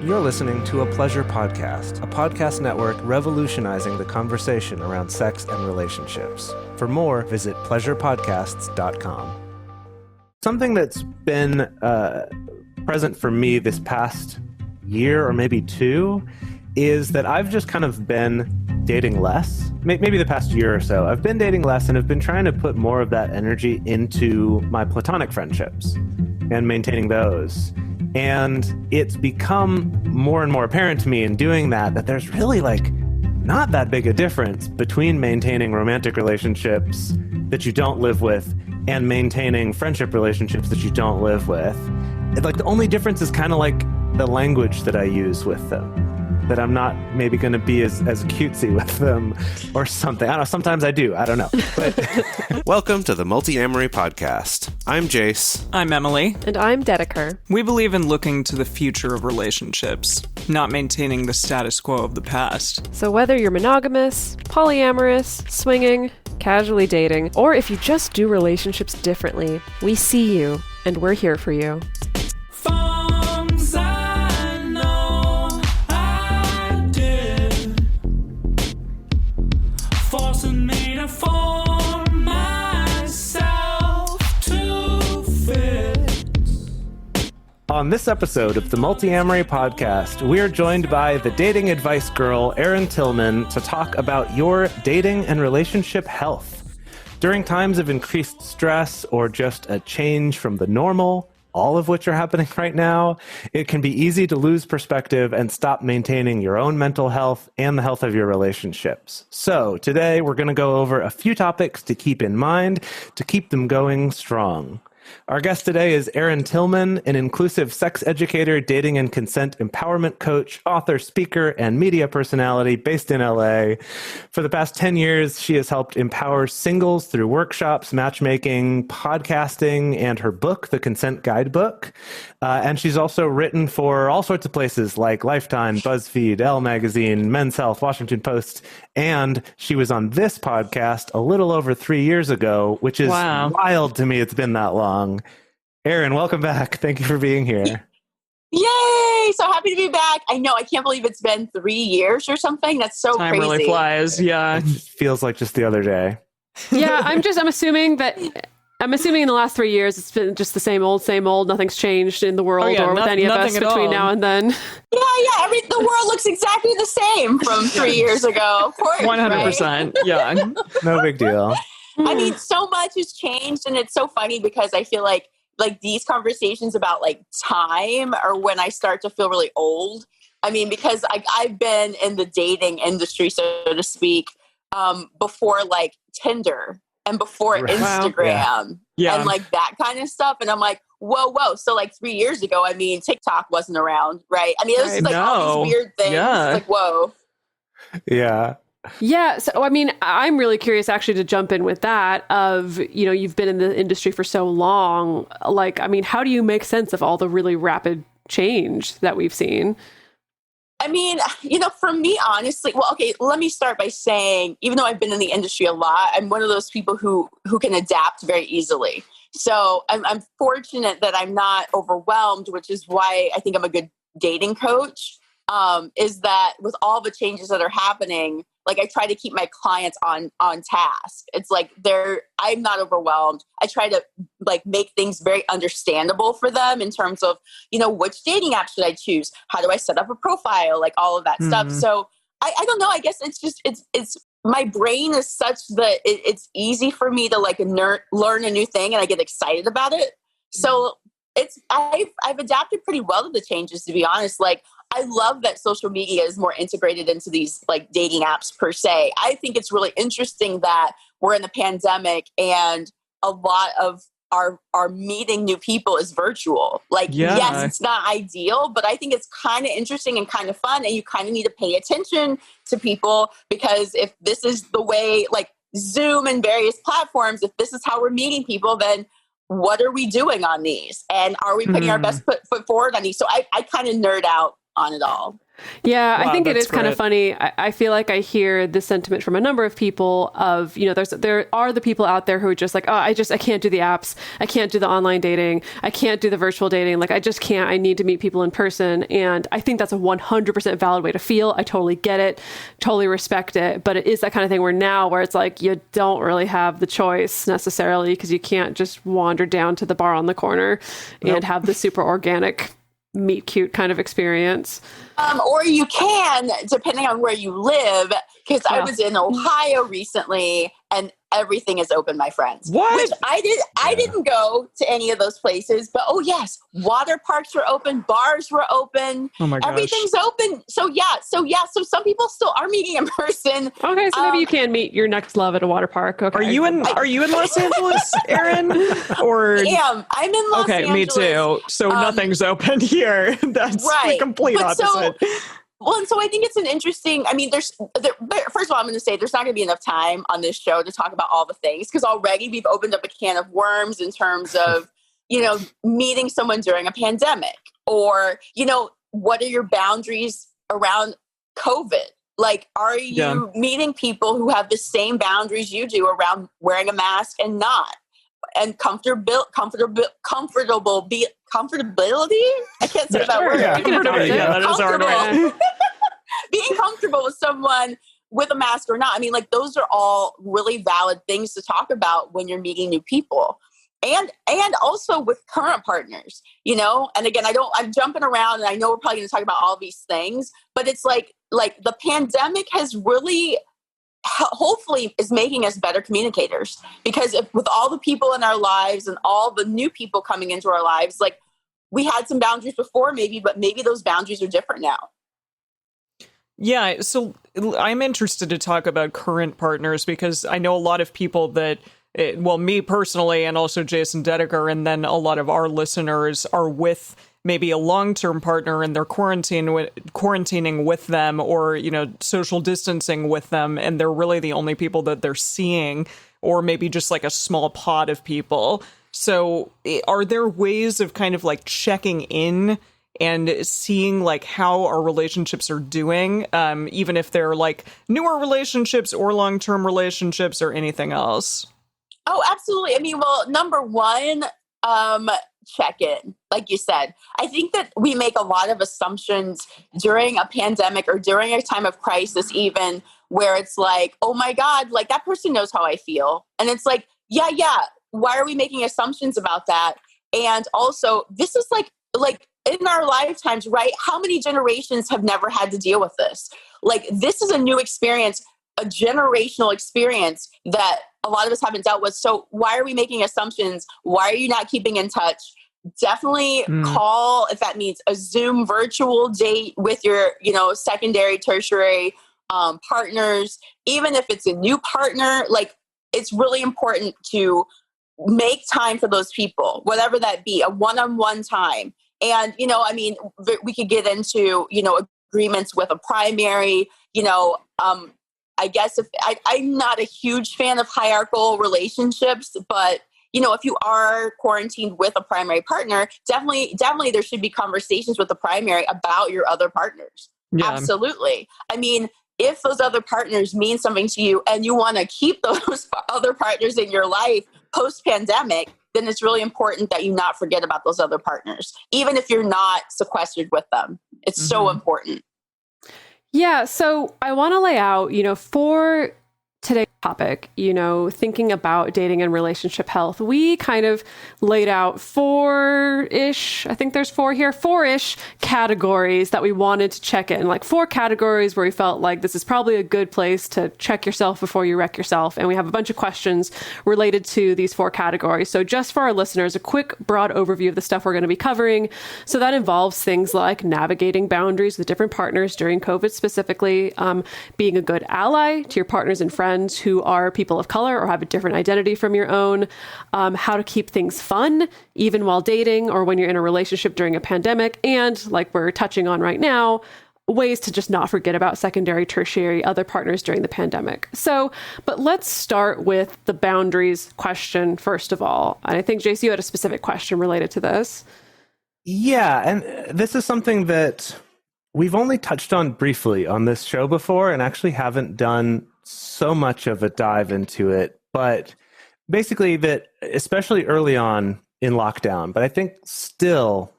You're listening to a Pleasure Podcast, a podcast network revolutionizing the conversation around sex and relationships. For more, visit pleasurepodcasts.com. Something that's been present for me this past year or maybe two is that I've just kind of been dating less. Maybe the past year or so. I've been dating less and have been trying to put more of that energy into my platonic friendships and maintaining those. And it's become more and more apparent to me in doing that there's really not that big a difference between maintaining romantic relationships that you don't live with and maintaining friendship relationships that you don't live with. The only difference is kind of the language that I use with them. That I'm not maybe going to be as cutesy with them or something. I don't know. Sometimes I do. I don't know. But welcome to the Multiamory podcast. I'm Jace. I'm Emily. And I'm Dedeker. We believe in looking to the future of relationships, not maintaining the status quo of the past. So whether you're monogamous, polyamorous, swinging, casually dating, or if you just do relationships differently, we see you and we're here for you. On this episode of the Multiamory podcast, we are joined by the dating advice girl, Erin Tillman, to talk about your dating and relationship health. During times of increased stress or just a change from the normal, all of which are happening right now, it can be easy to lose perspective and stop maintaining your own mental health and the health of your relationships. So today we're going to go over a few topics to keep in mind to keep them going strong. Our guest today is Erin Tillman, an inclusive sex educator, dating and consent empowerment coach, author, speaker, and media personality based in LA. For the past 10 years, she has helped empower singles through workshops, matchmaking, podcasting, and her book, The Consent Guidebook. And she's also written for all sorts of places like Lifetime, BuzzFeed, Elle Magazine, Men's Health, Washington Post, and she was on this podcast a little over 3 years ago, which is wild to me. It's been that long. Erin, welcome back. Thank you for being here. Yay! So happy to be back. I know. I can't believe it's been 3 years or something. That's so Time crazy. Time really flies. Yeah. It feels like just the other day. Yeah, I'm assuming in the last 3 years, it's been just the same old, nothing's changed in the world or with any of us between now and then. Yeah. The world looks exactly the same from 3 years ago. Of course, 100%. Right? Yeah. No big deal. I mean, so much has changed, and it's so funny because I feel like these conversations about time are when I start to feel really old. I mean, because I've been in the dating industry, so to speak, before Tinder and before Instagram and that kind of stuff. And I'm like, whoa. So 3 years ago, I mean, TikTok wasn't around, right? I mean, it was all these weird things. Yeah. Whoa. Yeah. Yeah. So, I mean, I'm really curious actually to jump in with that of, you've been in the industry for so long. How do you make sense of all the really rapid change that we've seen? I mean, for me, honestly, let me start by saying, even though I've been in the industry a lot, I'm one of those people who can adapt very easily. So I'm fortunate that I'm not overwhelmed, which is why I think I'm a good dating coach, is that with all the changes that are happening, I try to keep my clients on task. It's I'm not overwhelmed. I try to make things very understandable for them in terms of, which dating app should I choose? How do I set up a profile? All of that stuff. So I don't know. I guess it's my brain is such that it's easy for me to learn a new thing and I get excited about it. So I've adapted pretty well to the changes, to be honest. I love that social media is more integrated into these dating apps per se. I think it's really interesting that we're in the pandemic and a lot of our meeting new people is virtual. Yes, it's not ideal, but I think it's kind of interesting and kind of fun. And you kind of need to pay attention to people because if this is the way, Zoom and various platforms, if this is how we're meeting people, then what are we doing on these? And are we putting our best foot forward on these? So I kind of nerd out on it all. Yeah, I Wow, think it that's is kind of great. funny. I feel like I hear this sentiment from a number of people of, there are the people out there who are just like, oh, I can't do the apps. I can't do the online dating. I can't do the virtual dating. Like, I just can't. I need to meet people in person. And I think that's a 100% valid way to feel. I totally get it, totally respect it. But it is that kind of thing where it's like, you don't really have the choice necessarily because you can't just wander down to the bar on the corner and have the super organic meet cute kind of experience. Or you can, depending on where you live, because I Yeah. was in Ohio recently and everything is open, my friends. What? Which I didn't go to any of those places, but oh yes, water parks were open, bars were open, Oh my gosh. everything's open. So some people still are meeting in person. Okay, so maybe you can meet your next love at a water park. Okay. Are you in Los Angeles, Erin? Or I'm in Los okay, Angeles. me too. So nothing's open here. That's the Right. complete But opposite. Well, and so I think it's an interesting, first of all, I'm going to say there's not going to be enough time on this show to talk about all the things because already we've opened up a can of worms in terms of, meeting someone during a pandemic or, what are your boundaries around COVID? Like, are you meeting people who have the same boundaries you do around wearing a mask and not? And comfortability. I can't say that word. Yeah, that is our word. Being comfortable with someone with a mask or not. I mean, like, those are all really valid things to talk about when you're meeting new people. And also with current partners, and again, I'm jumping around and I know we're probably going to talk about all these things, but it's like the pandemic has really hopefully is making us better communicators because with all the people in our lives and all the new people coming into our lives, like we had some boundaries before but maybe those boundaries are different now. Yeah, so I'm interested to talk about current partners because I know a lot of people that, me personally and also Jason Dedeker and then a lot of our listeners are with maybe a long-term partner and they're quarantining with them or, social distancing with them, and they're really the only people that they're seeing, or maybe just like a small pod of people. So are there ways of kind of like checking in and seeing like how our relationships are doing, even if they're like newer relationships or long-term relationships or anything else? Oh, absolutely. I mean, well, number one, check in. Like you said, I think that we make a lot of assumptions during a pandemic or during a time of crisis, even where it's like, oh my God, like that person knows how I feel. And it's like, yeah. Why are we making assumptions about that? And also this is like in our lifetimes, right? How many generations have never had to deal with this? Like, this is a new experience, a generational experience that a lot of us haven't dealt with. So why are we making assumptions? Why are you not keeping in touch? Definitely call if that means a Zoom virtual date with your, secondary, tertiary partners. Even if it's a new partner, like it's really important to make time for those people, whatever that be, a one-on-one time. And, we could get into, agreements with a primary, I guess I'm not a huge fan of hierarchical relationships, but, if you are quarantined with a primary partner, definitely there should be conversations with the primary about your other partners. Yeah. Absolutely. I mean, if those other partners mean something to you and you want to keep those other partners in your life post-pandemic, then it's really important that you not forget about those other partners, even if you're not sequestered with them. It's so important. Yeah. So I want to lay out, for today's topic, thinking about dating and relationship health, we kind of laid out four-ish categories that we wanted to check in, like 4 categories where we felt like this is probably a good place to check yourself before you wreck yourself. And we have a bunch of questions related to these 4 categories. So just for our listeners, a quick broad overview of the stuff we're going to be covering. So that involves things like navigating boundaries with different partners during COVID specifically, being a good ally to your partners and friends who are people of color or have a different identity from your own, how to keep things fun, even while dating or when you're in a relationship during a pandemic, and like we're touching on right now, ways to just not forget about secondary, tertiary, other partners during the pandemic. So, but let's start with the boundaries question first of all. And I think, Jace, you had a specific question related to this. Yeah, and this is something that we've only touched on briefly on this show before and actually haven't done so much of a dive into it. But basically that, especially early on in lockdown, but I think still,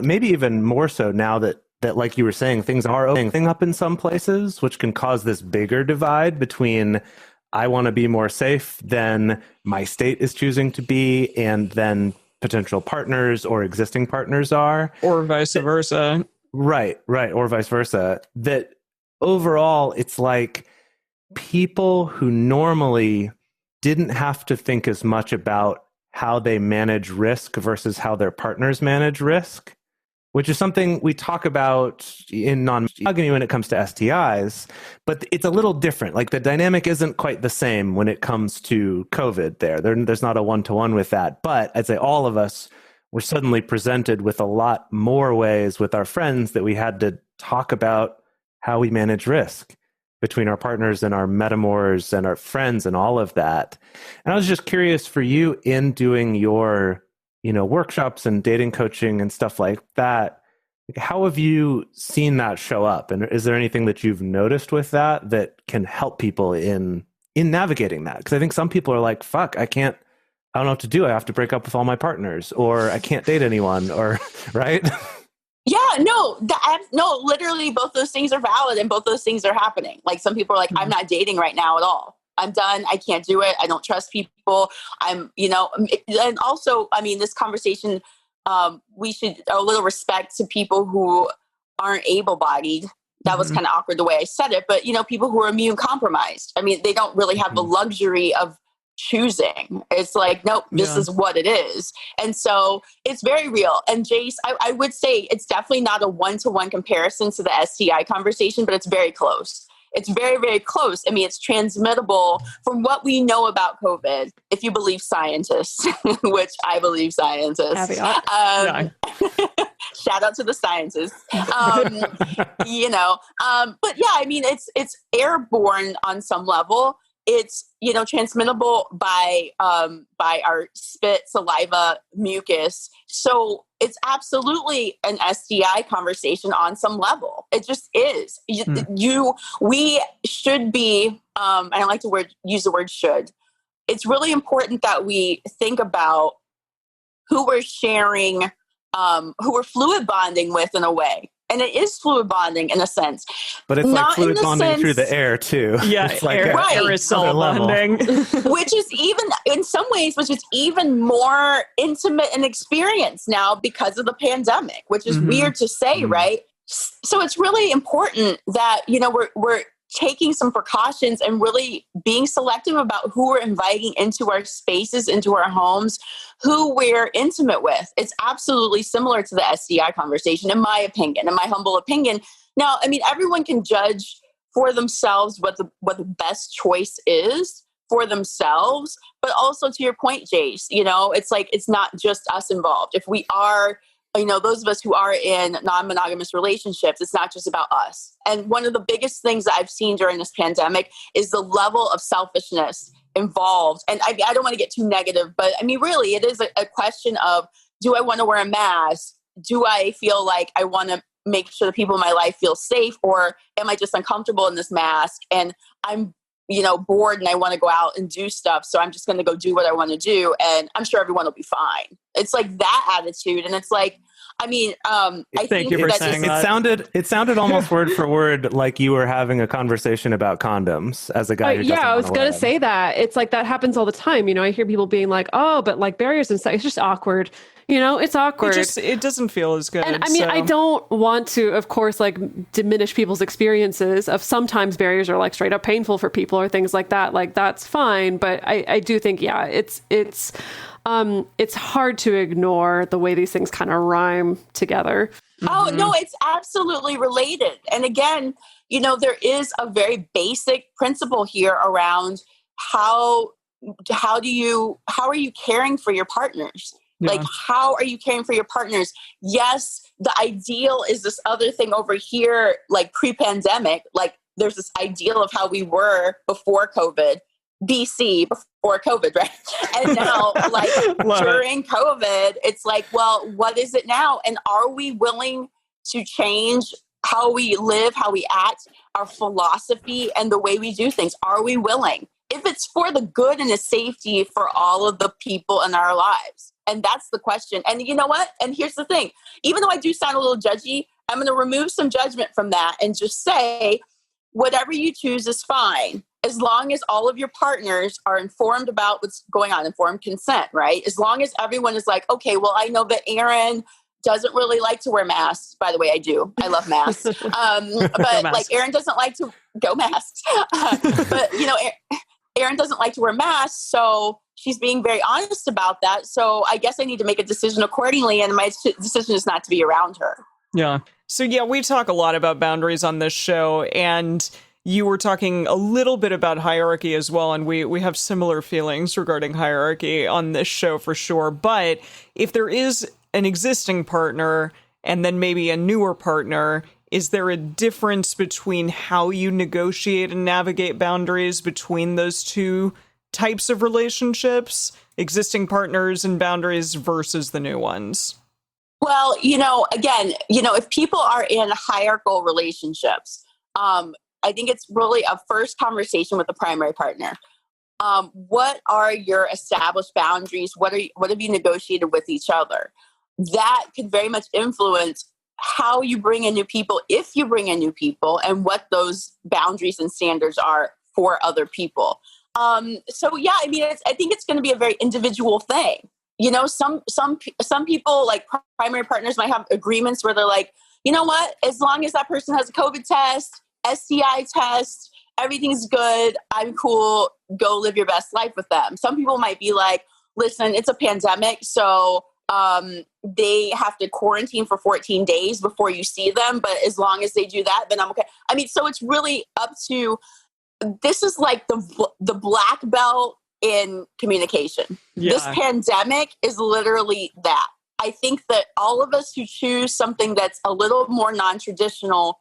maybe even more so now that like you were saying, things are opening up in some places, which can cause this bigger divide between I want to be more safe than my state is choosing to be, and then potential partners or existing partners are. Or vice versa. Right. Or vice versa. That overall, it's like people who normally didn't have to think as much about how they manage risk versus how their partners manage risk, which is something we talk about in non-monogamy when it comes to STIs, but it's a little different. Like the dynamic isn't quite the same when it comes to COVID there's not a one-to-one with that. But I'd say all of us were suddenly presented with a lot more ways with our friends that we had to talk about how we manage risk between our partners and our metamors and our friends and all of that. And I was just curious for you in doing your workshops and dating coaching and stuff like that, how have you seen that show up? And is there anything that you've noticed with that can help people in navigating that? Because I think some people are like, fuck, I don't know what to do. I have to break up with all my partners, or I can't date anyone, or right? Yeah, no, literally both those things are valid and both those things are happening. Like some people are like, I'm not dating right now at all. I'm done. I can't do it. I don't trust people. And also, I mean, this conversation, we should a little respect to people who aren't able-bodied. That was kind of awkward the way I said it, but people who are immune compromised. I mean, they don't really have the luxury of choosing. It's like, nope, this is what it is. And so it's very real. And Jace, I would say it's definitely not a one-to-one comparison to the STI conversation, but it's very close. It's very, very close. I mean, it's transmittable from what we know about COVID, if you believe scientists, which I believe scientists. Shout out to the scientists. But yeah, I mean, it's airborne on some level. It's, transmittable by our spit, saliva, mucus. So it's absolutely an STI conversation on some level. It just is. We should be, I don't like to use the word should. It's really important that we think about who we're sharing, who we're fluid bonding with in a way. And it is fluid bonding in a sense. But it's like fluid bonding through the air too. Yeah, it's like aerosol bonding. which is even more intimate and experienced now because of the pandemic, which is weird to say, right? So it's really important that, we're taking some precautions and really being selective about who we're inviting into our spaces, into our homes, who we're intimate with. It's absolutely similar to the STI conversation, in my opinion, in my humble opinion. Now, I mean, everyone can judge for themselves what the best choice is for themselves, but also to your point, Jace, it's like, it's not just us involved. If we are, those of us who are in non-monogamous relationships, it's not just about us. And one of the biggest things that I've seen during this pandemic is the level of selfishness involved. And I don't want to get too negative, but I mean, really, it is a question of, do I want to wear a mask? Do I feel like I want to make sure the people in my life feel safe? Or am I just uncomfortable in this mask? And I'm bored and I want to go out and do stuff. So I'm just going to go do what I want to do. And I'm sure everyone will be fine. It's like that attitude. And it's like, I mean, I Thank you for saying that. It sounded almost word for word like you were having a conversation about condoms as a guy. I was going to say that. It's like that happens all the time. I hear people being like, oh, but like barriers and stuff, it's just awkward. It's awkward. It doesn't feel as good. And I mean, I don't want to, of course, like diminish people's experiences of sometimes barriers are like straight up painful for people or things like that. Like that's fine. But I do think, it's hard to ignore the way these things kind of rhyme together. Oh, no, it's absolutely related. And again, there is a very basic principle here around how are you caring for your partners? Yeah. Like, how are you caring for your partners? Yes, the ideal is this other thing over here, like pre-pandemic, like there's this ideal of how we were before COVID, BC, before COVID, right? And now, like during COVID, it's like, well, what is it now? And are we willing to change how we live, how we act, our philosophy, and the way we do things. Are we willing? If it's for the good and the safety for all of the people in our lives. And that's the question. And you know what? And here's the thing. Even though I do sound a little judgy, I'm going to remove some judgment from that and just say, whatever you choose is fine. As long as all of your partners are informed about what's going on, informed consent, right? As long as everyone is like, okay, well, I know that Erin doesn't really like to wear masks. By the way, I do. I love masks. But like Erin doesn't like to go masks. But you know, Erin doesn't like to wear masks. So she's being very honest about that. So I guess I need to make a decision accordingly. And my decision is not to be around her. Yeah. So yeah, we talk a lot about boundaries on this show, and you were talking a little bit about hierarchy as well, and we have similar feelings regarding hierarchy on this show for sure. But if there is an existing partner and then maybe a newer partner, is there a difference between how you negotiate and navigate boundaries between those two types of relationships, existing partners and boundaries versus the new ones? Well, again, if people are in hierarchical relationships, I think it's really a first conversation with the primary partner. What are your established boundaries? What have you negotiated with each other? That could very much influence how you bring in new people, if you bring in new people, and what those boundaries and standards are for other people. So yeah, I mean, I think it's going to be a very individual thing. Some people, like primary partners, might have agreements where they're like, you know what, as long as that person has a COVID test, STI test, everything's good, I'm cool, go live your best life with them. Some people might be like, listen, it's a pandemic, so they have to quarantine for 14 days before you see them. But as long as they do that, then I'm okay. I mean, so it's really up to, this is like the black belt in communication. Yeah. This pandemic is literally that. I think that all of us who choose something that's a little more non-traditional,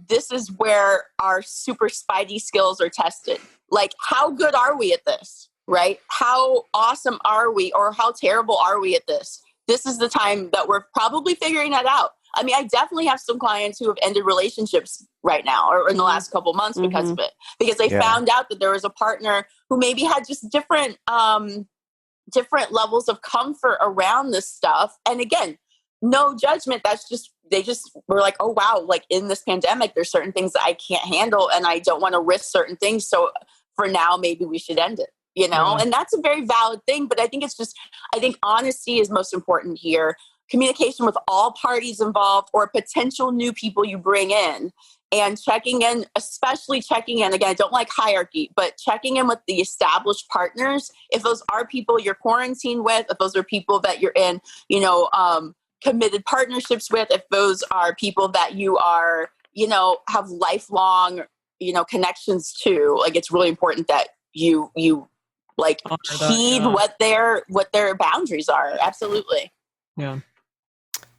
this is where our super spidey skills are tested. Like, how good are we at this? Right? How awesome are we, or how terrible are we at this? This is the time that we're probably figuring that out. I mean, I definitely have some clients who have ended relationships right now or in the last couple of months because of it, because they found out that there was a partner who maybe had just different levels of comfort around this stuff. And again, no judgment. That's just, they just were like, oh, wow, like in this pandemic, there's certain things that I can't handle and I don't want to risk certain things. So for now, maybe we should end it. And that's a very valid thing. But I think I think honesty is most important here. Communication with all parties involved or potential new people you bring in, and checking in, especially checking in. Again, I don't like hierarchy, but checking in with the established partners. If those are people you're quarantined with, if those are people that you're in, committed partnerships with, if those are people that you are, have lifelong, connections to, like, it's really important that you heed what their boundaries are. Absolutely. Yeah.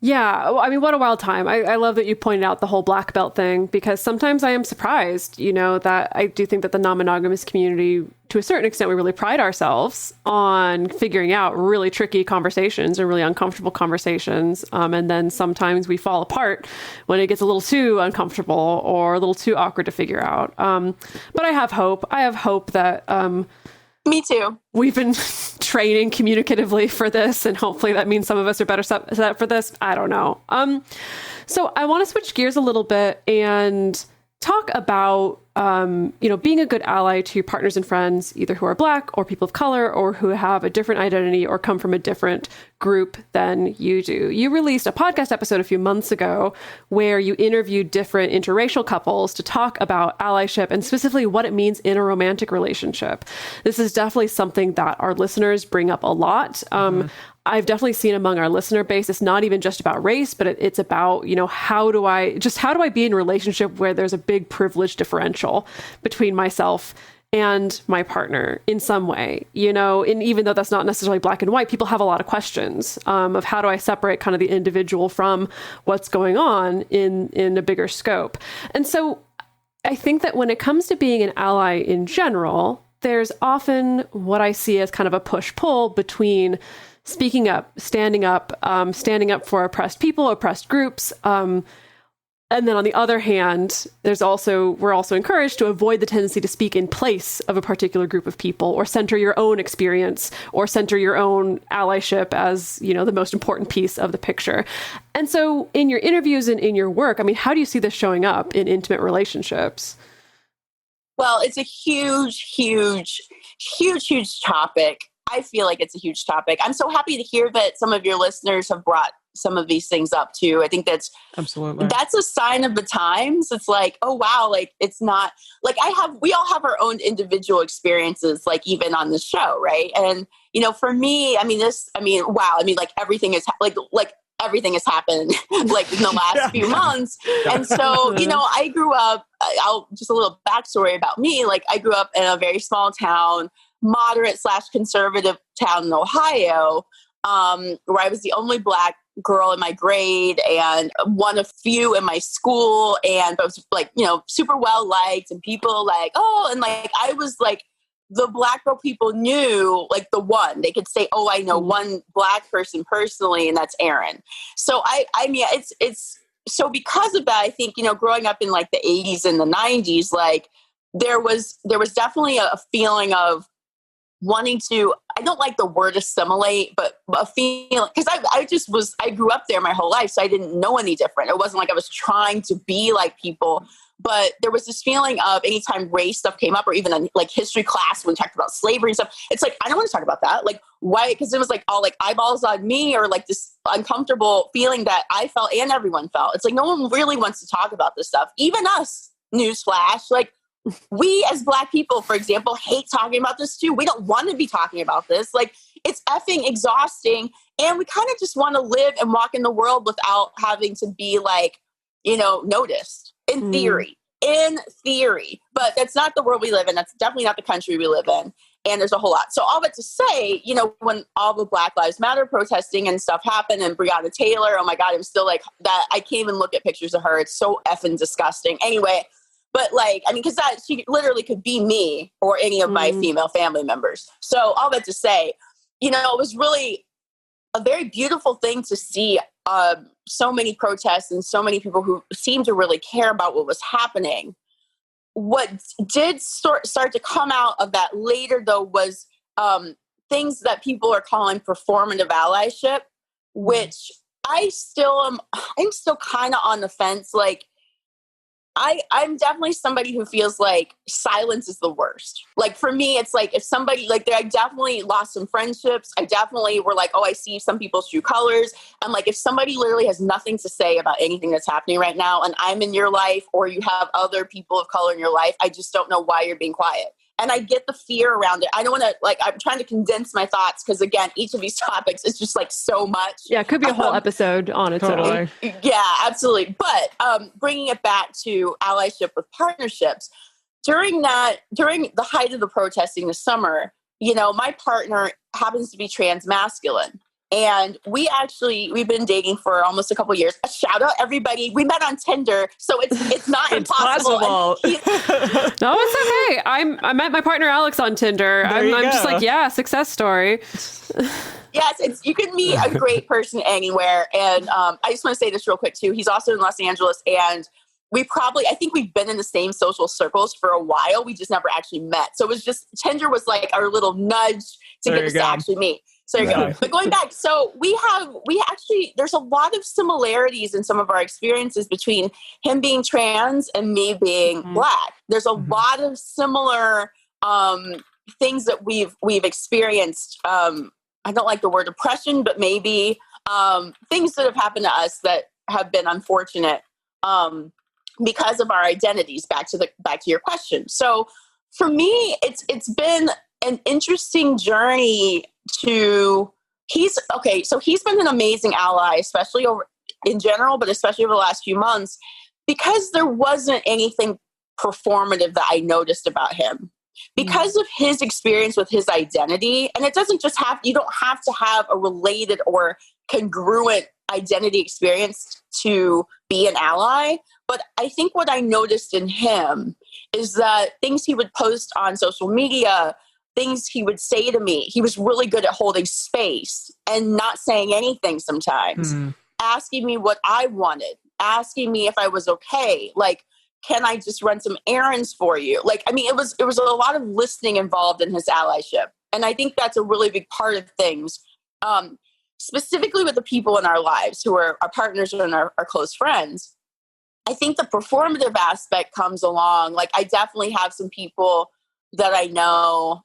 Yeah. I mean, what a wild time. I love that you pointed out the whole black belt thing, because sometimes I am surprised, that I do think that the non-monogamous community, to a certain extent, we really pride ourselves on figuring out really tricky conversations and really uncomfortable conversations. And then sometimes we fall apart when it gets a little too uncomfortable or a little too awkward to figure out. But I have hope. I have hope that, me too. We've been training communicatively for this, and hopefully that means some of us are better set up for this. I don't know. So I want to switch gears a little bit and talk about, being a good ally to your partners and friends, either who are Black or people of color, or who have a different identity or come from a different group than you do. You released a podcast episode a few months ago where you interviewed different interracial couples to talk about allyship and specifically what it means in a romantic relationship. This is definitely something that our listeners bring up a lot. I've definitely seen among our listener base, it's not even just about race, but it's about, how do I be in a relationship where there's a big privilege differential between myself and my partner in some way, and even though that's not necessarily black and white, people have a lot of questions of how do I separate kind of the individual from what's going on in a bigger scope. And so I think that when it comes to being an ally in general, there's often what I see as kind of a push-pull between speaking up, standing up for oppressed people, oppressed groups, And then on the other hand, we're also encouraged to avoid the tendency to speak in place of a particular group of people or center your own experience or center your own allyship as, the most important piece of the picture. And so in your interviews and in your work, how do you see this showing up in intimate relationships? Well, it's a huge topic. I feel like it's a huge topic. I'm so happy to hear that some of your listeners have brought some of these things up too. I think that's a sign of the times. It's like, oh wow, like it's not like we all have our own individual experiences, like even on the show, right? And for me, like everything is everything has happened like in the last few months. And so, I grew up, just a little backstory about me. Like I grew up in a very small town, moderate/conservative town in Ohio, where I was the only Black girl in my grade and one of few in my school. And I was like, super well liked and people like, oh, and like, I was like, the Black girl people knew, like the one, they could say, oh, I know one Black person personally, and that's Erin. So it's so because of that, I think, growing up in like the 80s and the 90s, like there was definitely a feeling of wanting to, I don't like the word assimilate, but a feeling, because I grew up there my whole life, so I didn't know any different. It wasn't like I was trying to be like people, but there was this feeling of anytime race stuff came up, or even in like history class when we talked about slavery and stuff, it's like, I don't want to talk about that. Like, why? Because it was like all like eyeballs on me, or like this uncomfortable feeling that I felt and everyone felt. It's like no one really wants to talk about this stuff, even us. Newsflash, like we as Black people, for example, hate talking about this too. We don't want to be talking about this. Like it's effing exhausting. And we kind of just want to live and walk in the world without having to be like, noticed in theory, but that's not the world we live in. That's definitely not the country we live in. And there's a whole lot. So all that to say, when all the Black Lives Matter protesting and stuff happened and Breonna Taylor, oh my God, I'm still like that. I can't even look at pictures of her. It's so effing disgusting. Anyway, but like, because she literally could be me or any of my female family members. So all that to say, it was really a very beautiful thing to see so many protests and so many people who seemed to really care about what was happening. What did start to come out of that later, though, was things that people are calling performative allyship, which I'm still kind of on the fence. Like, I'm definitely somebody who feels like silence is the worst. Like for me, it's like if somebody like I definitely lost some friendships. I definitely were like, oh, I see some people's true colors. I'm like, if somebody literally has nothing to say about anything that's happening right now and I'm in your life or you have other people of color in your life, I just don't know why you're being quiet. And I get the fear around it. I don't want to, I'm trying to condense my thoughts because, again, each of these topics is just so much. Yeah, it could be a whole episode on its own. Yeah, absolutely. But bringing it back to allyship with partnerships, during the height of the protesting this summer, my partner happens to be transmasculine. And we've been dating for almost a couple of years. A shout out, everybody. We met on Tinder, so it's not impossible. No, it's okay. I met my partner Alex on Tinder. I'm just like, yeah, success story. Yes, you can meet a great person anywhere. And I just want to say this real quick too. He's also in Los Angeles, and I think we've been in the same social circles for a while. We just never actually met. So it was just, Tinder was like our little nudge to get us to actually meet. So there you go. But going back, so there's a lot of similarities in some of our experiences between him being trans and me being Black. There's a lot of similar things that we've experienced. I don't like the word oppression, but maybe things that have happened to us that have been unfortunate because of our identities. Back to your question. So for me, it's been an interesting journey he's been an amazing ally, especially in general, but especially over the last few months, because there wasn't anything performative that I noticed about him. Because of his experience with his identity, and it doesn't just you don't have to have a related or congruent identity experience to be an ally. But I think what I noticed in him is that things he would post on social media, things he would say to me, he was really good at holding space and not saying anything sometimes, asking me what I wanted, asking me if I was okay. Like, can I just run some errands for you? Like, I mean, it was a lot of listening involved in his allyship. And I think that's a really big part of things, specifically with the people in our lives who are our partners and our close friends. I think the performative aspect comes along. Like, I definitely have some people that I know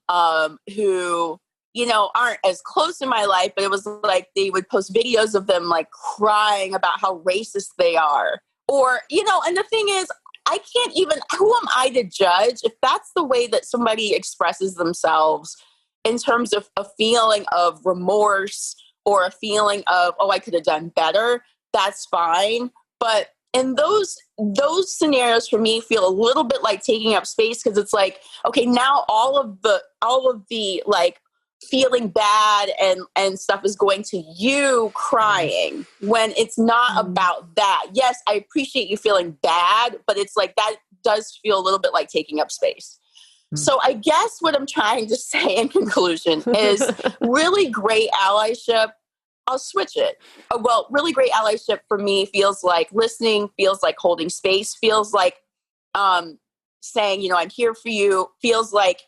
who, you know, aren't as close in my life, but it was like they would post videos of them like crying about how racist they are. Or, you know, and the thing is, I can't even, who am I to judge if that's the way that somebody expresses themselves in terms of a feeling of remorse or a feeling of, oh, I could have done better. That's fine. But and those scenarios for me feel a little bit like taking up space, because it's like, okay, now all of the like feeling bad and stuff is going to you crying when it's not about that. Yes, I appreciate you feeling bad, but it's like that does feel a little bit like taking up space. So I guess what I'm trying to say in conclusion is really great allyship. I'll switch it. Well, really great allyship for me feels like listening, feels like holding space, feels like saying, you know, I'm here for you, feels like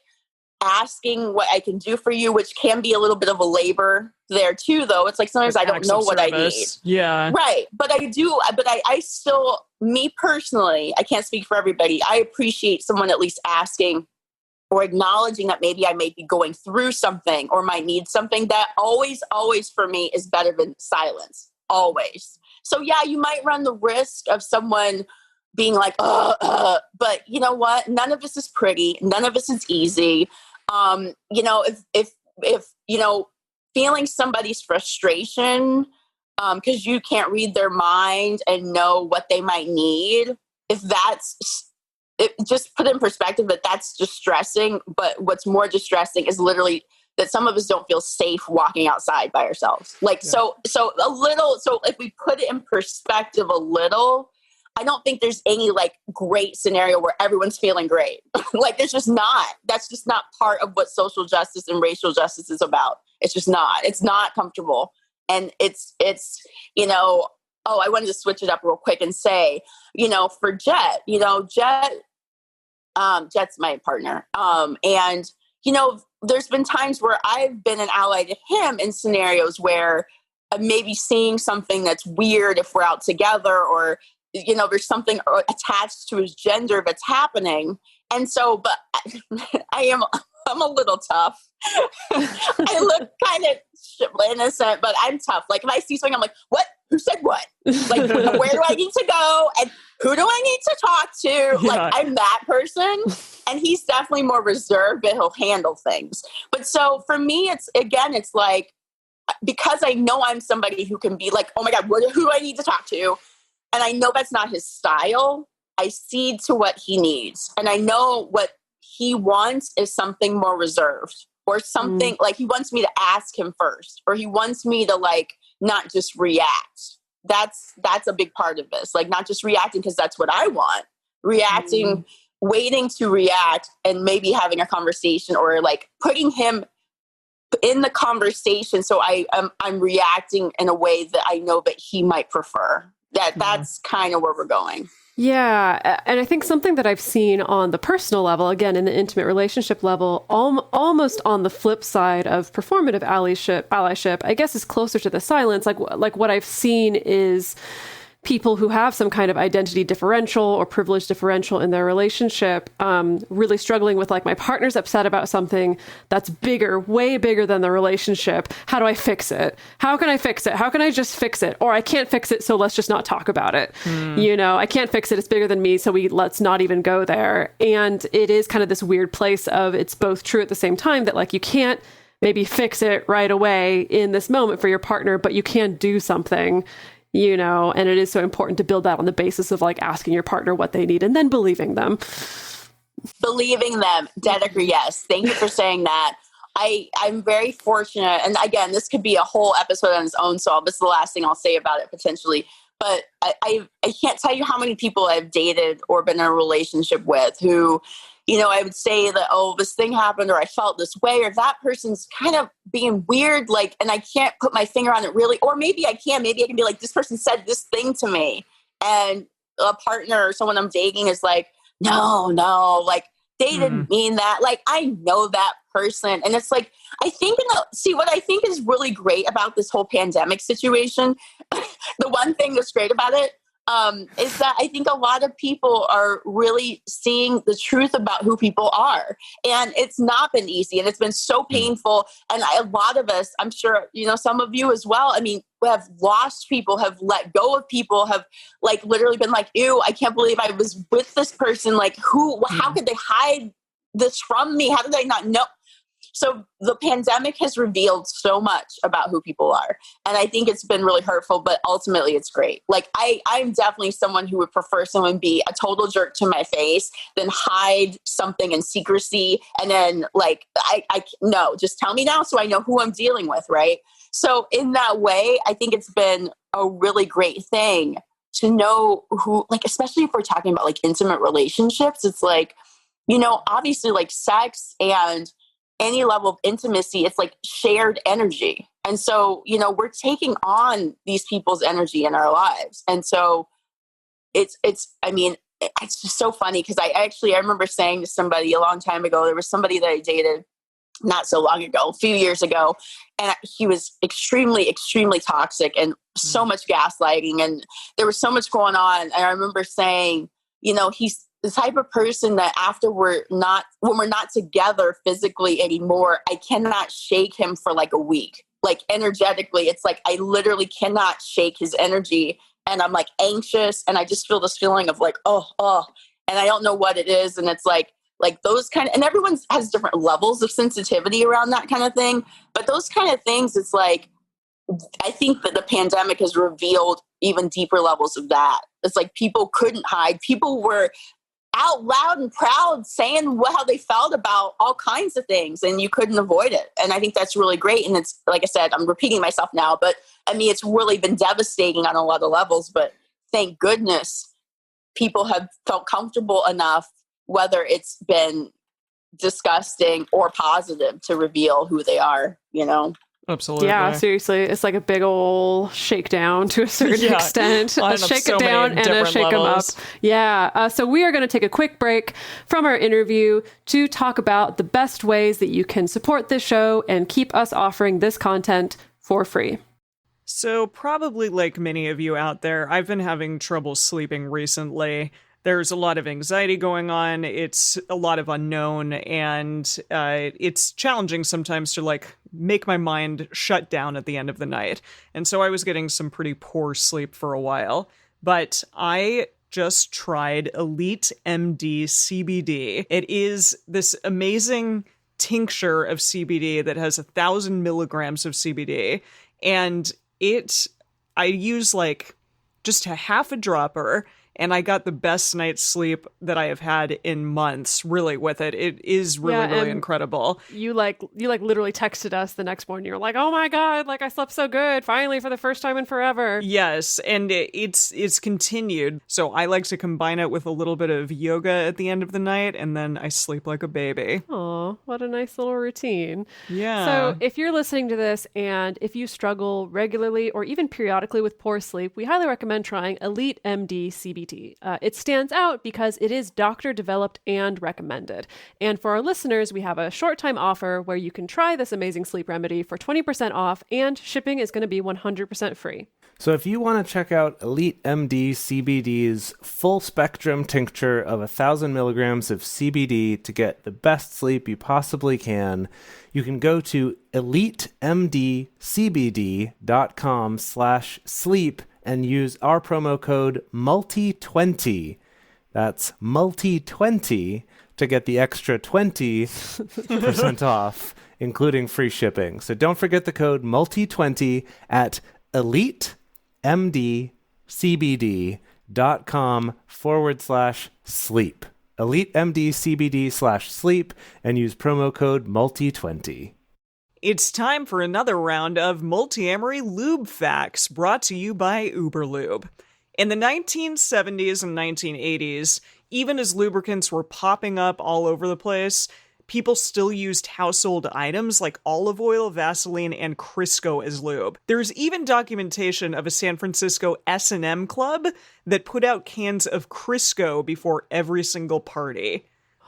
asking what I can do for you, which can be a little bit of a labor there too, though. It's like sometimes I don't know what I need. Yeah. Right. But I still, me personally, I can't speak for everybody. I appreciate someone at least asking or acknowledging that maybe I may be going through something or might need something. That always for me is better than silence. Always. So yeah, you might run the risk of someone being like, but you know what? None of this is pretty. None of this is easy. You know, if you know, feeling somebody's frustration, because you can't read their mind and know what they might need, just put in perspective that that's distressing. But what's more distressing is literally that some of us don't feel safe walking outside by ourselves. Like, so if we put it in perspective a little, I don't think there's any like great scenario where everyone's feeling great. Like, there's just not. That's just not part of what social justice and racial justice is about. It's just not. It's not comfortable. And it's, you know, I wanted to switch it up real quick and say, you know, for Jet, Jet's my partner. And, you know, there's been times where I've been an ally to him in scenarios where maybe seeing something that's weird if we're out together, or, you know, there's something attached to his gender that's happening. And so, but I'm a little tough. I look kind of innocent, but I'm tough. Like, if I see something, I'm like, what? Who said what? Like, where do I need to go? And who do I need to talk to? Yeah. Like, I'm that person. And he's definitely more reserved, but he'll handle things. But so for me, it's like, because I know I'm somebody who can be like, oh my God, who do I need to talk to? And I know that's not his style. I cede to what he needs. And I know what he wants is something more reserved, or something like he wants me to ask him first, or he wants me to like not just react. That's a big part of this. Like, not just reacting because that's what I want. Reacting, waiting to react, and maybe having a conversation, or like putting him in the conversation. So I'm reacting in a way that I know that he might prefer. That's kind of where we're going. Yeah. And I think something that I've seen on the personal level, again, in the intimate relationship level, almost on the flip side of performative allyship, I guess is closer to the silence. Like what I've seen is people who have some kind of identity differential or privilege differential in their relationship, really struggling with, like, my partner's upset about something that's bigger, way bigger than the relationship. How do I fix it? How can I fix it? How can I just fix it? Or I can't fix it, so let's just not talk about it. You know, I can't fix it. It's bigger than me, so let's not even go there. And it is kind of this weird place of, it's both true at the same time that, like, you can't maybe fix it right away in this moment for your partner, but you can do something. You know, and it is so important to build that on the basis of, like, asking your partner what they need and then believing them. Believing them. Dead agree. Yes. Thank you for saying that. I'm very fortunate. And again, this could be a whole episode on its own. So this is the last thing I'll say about it potentially. But I can't tell you how many people I've dated or been in a relationship with who, you know, I would say that, oh, this thing happened, or I felt this way, or that person's kind of being weird, like, and I can't put my finger on it really, or maybe I can be like, this person said this thing to me, and a partner or someone I'm dating is like, no, like they didn't mean that. Like, I know that person. And it's like, I think, see, what I think is really great about this whole pandemic situation, the one thing that's great about it, is that I think a lot of people are really seeing the truth about who people are. And it's not been easy, and it's been so painful. And a lot of us, I'm sure, some of you as well, I mean, have lost people, have let go of people, have like literally been like, ew, I can't believe I was with this person. Like, how could they hide this from me? How did I not know? So the pandemic has revealed so much about who people are. And I think it's been really hurtful, but ultimately it's great. Like, I'm definitely someone who would prefer someone be a total jerk to my face than hide something in secrecy. And then like, no, just tell me now so I know who I'm dealing with, right? So in that way, I think it's been a really great thing to know who, like, especially if we're talking about like intimate relationships, it's like, obviously like sex and any level of intimacy, it's like shared energy. And so, we're taking on these people's energy in our lives. And so it's just so funny because I remember saying to somebody a long time ago, there was somebody that I dated not so long ago, a few years ago, and he was extremely, extremely toxic and so much gaslighting. And there was so much going on. And I remember saying, he's the type of person that when we're not together physically anymore, I cannot shake him for like a week. Like energetically, it's like I literally cannot shake his energy, and I'm like anxious, and I just feel this feeling of like, oh, and I don't know what it is. And it's like those kind of, and everyone has different levels of sensitivity around that kind of thing. But those kind of things, it's like, I think that the pandemic has revealed even deeper levels of that. It's like people couldn't hide. People were out loud and proud saying how they felt about all kinds of things, and you couldn't avoid it. And I think that's really great. And it's, like I said, I'm repeating myself now, but I mean, it's really been devastating on a lot of levels, but thank goodness people have felt comfortable enough, whether it's been disgusting or positive, to reveal who they are, Absolutely. Yeah, seriously. It's like a big old shakedown to a certain extent. A shake it down and a shake them up. Yeah. So we are going to take a quick break from our interview to talk about the best ways that you can support this show and keep us offering this content for free. So probably like many of you out there, I've been having trouble sleeping recently. There's a lot of anxiety going on. It's a lot of unknown, and it's challenging sometimes to like make my mind shut down at the end of the night. And so I was getting some pretty poor sleep for a while, but I just tried Elite MD CBD. It is this amazing tincture of CBD that has 1,000 milligrams of CBD, and I use like just a half a dropper, and I got the best night's sleep that I have had in months, really, with it. It is really incredible. You literally texted us the next morning. You're like, oh my God, like I slept so good, finally, for the first time in forever. Yes, and it's continued. So I like to combine it with a little bit of yoga at the end of the night, and then I sleep like a baby. Oh, what a nice little routine. Yeah. So if you're listening to this, and if you struggle regularly or even periodically with poor sleep, we highly recommend trying Elite MD CBD. It stands out because it is doctor developed and recommended. And for our listeners, we have a short time offer where you can try this amazing sleep remedy for 20% off, and shipping is going to be 100% free. So if you want to check out Elite MD CBD's full spectrum tincture of 1,000 milligrams of CBD to get the best sleep you possibly can, you can go to elitemdcbd.com/sleep and use our promo code MULTI20. That's MULTI20 to get the extra 20% off, including free shipping. So don't forget the code MULTI20 at elitemdcbd.com/sleep. elitemdcbd/sleep and use promo code MULTI20. It's time for another round of Multiamory Lube Facts, brought to you by Uberlube. In the 1970s and 1980s, even as lubricants were popping up all over the place, people still used household items like olive oil, Vaseline, and Crisco as lube. There's even documentation of a San Francisco S&M club that put out cans of Crisco before every single party.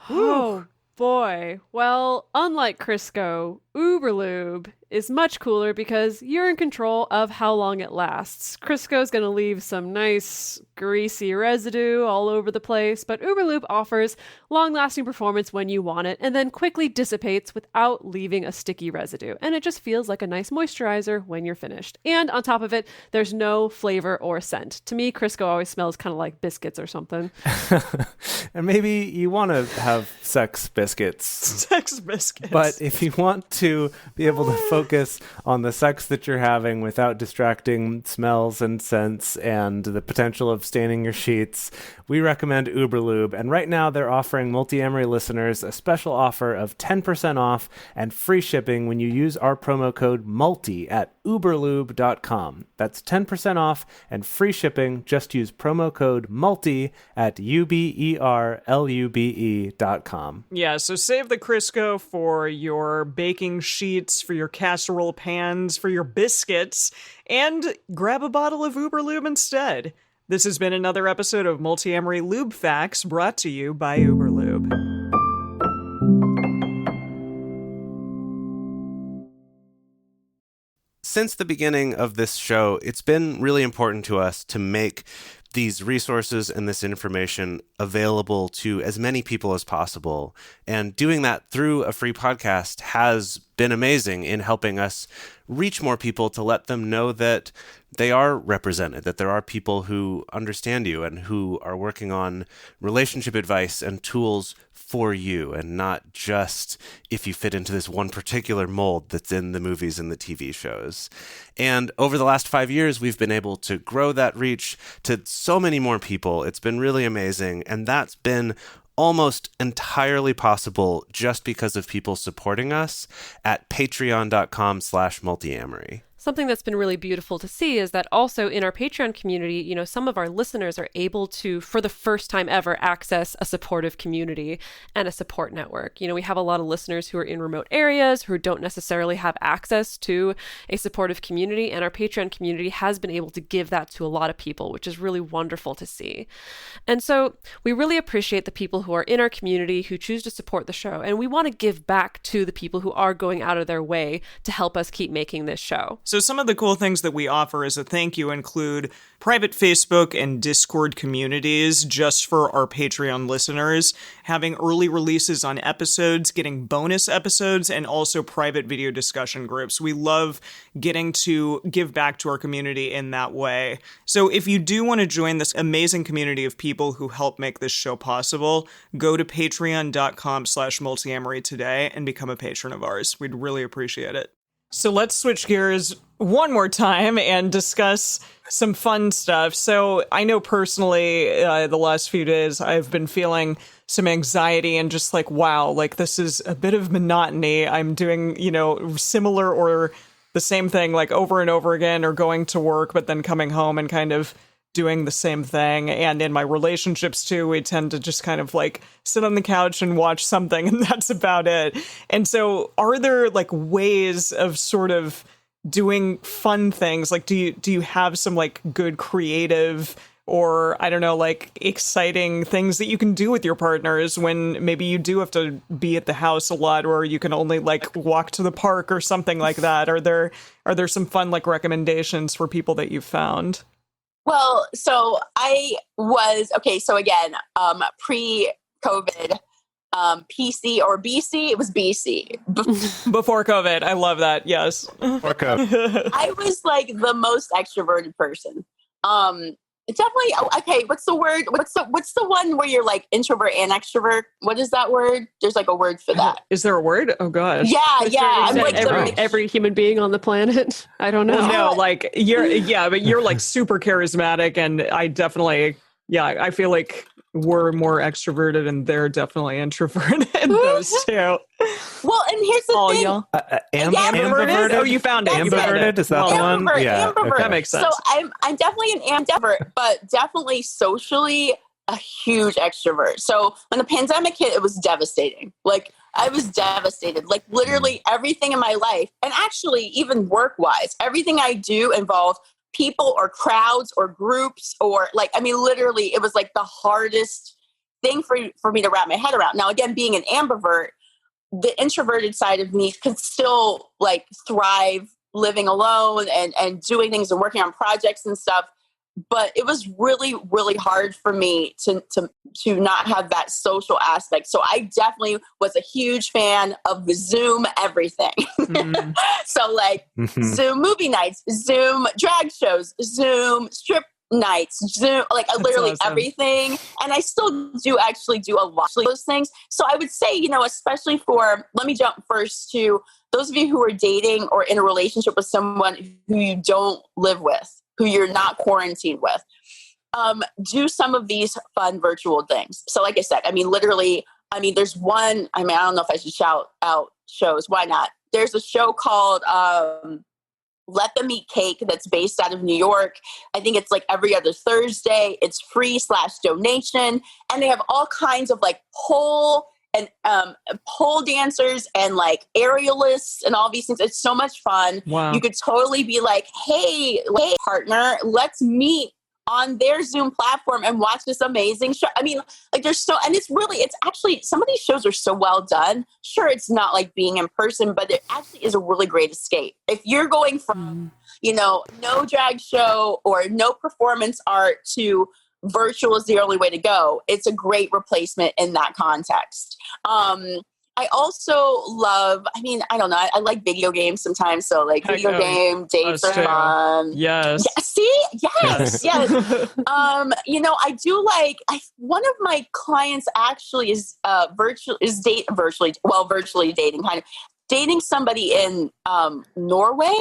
Oh, boy. Well, unlike Crisco, Uberlube is much cooler because you're in control of how long it lasts. Crisco's going to leave some nice greasy residue all over the place, but Uberlube offers long-lasting performance when you want it and then quickly dissipates without leaving a sticky residue. And it just feels like a nice moisturizer when you're finished. And on top of it, there's no flavor or scent. To me, Crisco always smells kind of like biscuits or something. And maybe you want to have sex biscuits. Sex biscuits. But if you want to be able to focus on the sex that you're having without distracting smells and scents and the potential of staining your sheets, we recommend Uberlube. And right now they're offering Multiamory listeners a special offer of 10% off and free shipping when you use our promo code MULTI at uberlube.com. That's 10% off and free shipping. Just use promo code MULTI at uberlube.com. Yeah, so save the Crisco for your baking sheets, for your casserole pans, for your biscuits, and grab a bottle of Uberlube instead. This has been another episode of Multiamory Lube Facts brought to you by Uberlube. Since the beginning of this show, it's been really important to us to make these resources and this information available to as many people as possible. And doing that through a free podcast has been amazing in helping us reach more people to let them know that they are represented, that there are people who understand you and who are working on relationship advice and tools for you, and not just if you fit into this one particular mold that's in the movies and the TV shows. And over the last 5 years, we've been able to grow that reach to so many more people. It's been really amazing. And that's been almost entirely possible just because of people supporting us at patreon.com/multiamory. Something that's been really beautiful to see is that also in our Patreon community, you know, some of our listeners are able to, for the first time ever, access a supportive community and a support network. You know, we have a lot of listeners who are in remote areas who don't necessarily have access to a supportive community, and our Patreon community has been able to give that to a lot of people, which is really wonderful to see. And so we really appreciate the people who are in our community who choose to support the show, and we want to give back to the people who are going out of their way to help us keep making this show. So some of the cool things that we offer as a thank you include private Facebook and Discord communities just for our Patreon listeners, having early releases on episodes, getting bonus episodes, and also private video discussion groups. We love getting to give back to our community in that way. So if you do want to join this amazing community of people who help make this show possible, go to patreon.com/multiamory today and become a patron of ours. We'd really appreciate it. So let's switch gears one more time and discuss some fun stuff. So I know personally, the last few days, I've been feeling some anxiety and just like, wow, like this is a bit of monotony. I'm doing, you know, similar or the same thing like over and over again, or going to work, but then coming home and kind of doing the same thing. And in my relationships too, we tend to just kind of like sit on the couch and watch something, and that's about it. And so are there like ways of sort of doing fun things? Like, do you have some like good creative or I don't know, like exciting things that you can do with your partners when maybe you do have to be at the house a lot, or you can only like walk to the park or something like that? Are there some fun like recommendations for people that you've found? Well, so so again, pre-COVID, PC or BC, it was BC. Before COVID. I love that. Yes. Before COVID. I was like the most extroverted person. Definitely. Okay. What's the word? What's the one where you're like introvert and extrovert? What is that word? There's like a word for that. Is there a word? Oh God. Yeah. I'm like every human being on the planet. I don't know. Well, no, like but you're like super charismatic, and I definitely, I feel like we're more extroverted and they're definitely introverted. Those two. Well, and here's the thing. Y'all. Ambiverted? Oh, you found it. Ambiverted? Is that the one? Yeah. Okay. That makes sense. So I'm definitely an ambivert, but definitely socially a huge extrovert. So when the pandemic hit, it was devastating. Like I was devastated. Like literally everything in my life, and actually even work-wise, everything I do involved people or crowds or groups or like, I mean, literally it was like the hardest thing for me to wrap my head around. Now, again, being an ambivert, the introverted side of me could still like thrive living alone and doing things and working on projects and stuff. But it was really, really hard for me to not have that social aspect. So I definitely was a huge fan of the Zoom everything. So like Zoom movie nights, Zoom drag shows, Zoom strip nights, Zoom, like literally awesome. Everything. And I still do actually do a lot of those things. So I would say, you know, especially let me jump first to those of you who are dating or in a relationship with someone who you don't live with, who you're not quarantined with, do some of these fun virtual things. So like I said, I mean, literally, I mean, there's one, I mean, I don't know if I should shout out shows. Why not? There's a show called Let Them Eat Cake that's based out of New York. I think it's like every other Thursday. It's free/donation. And they have all kinds of like pole dancers and like aerialists and all these things. It's so much fun. Wow. You could totally be like, hey, partner, let's meet on their Zoom platform and watch this amazing show. I mean, like it's actually, some of these shows are so well done. Sure, it's not like being in person, but it actually is a really great escape. If you're going from, you know, no drag show or no performance art to virtual is the only way to go, it's a great replacement in that context. I also love, I mean, I don't know, I like video games sometimes. So like video game dates are fun. Yes. Yeah, see? Yes. You know, I do like, one of my clients actually is virtually dating, kind of dating somebody in Norway,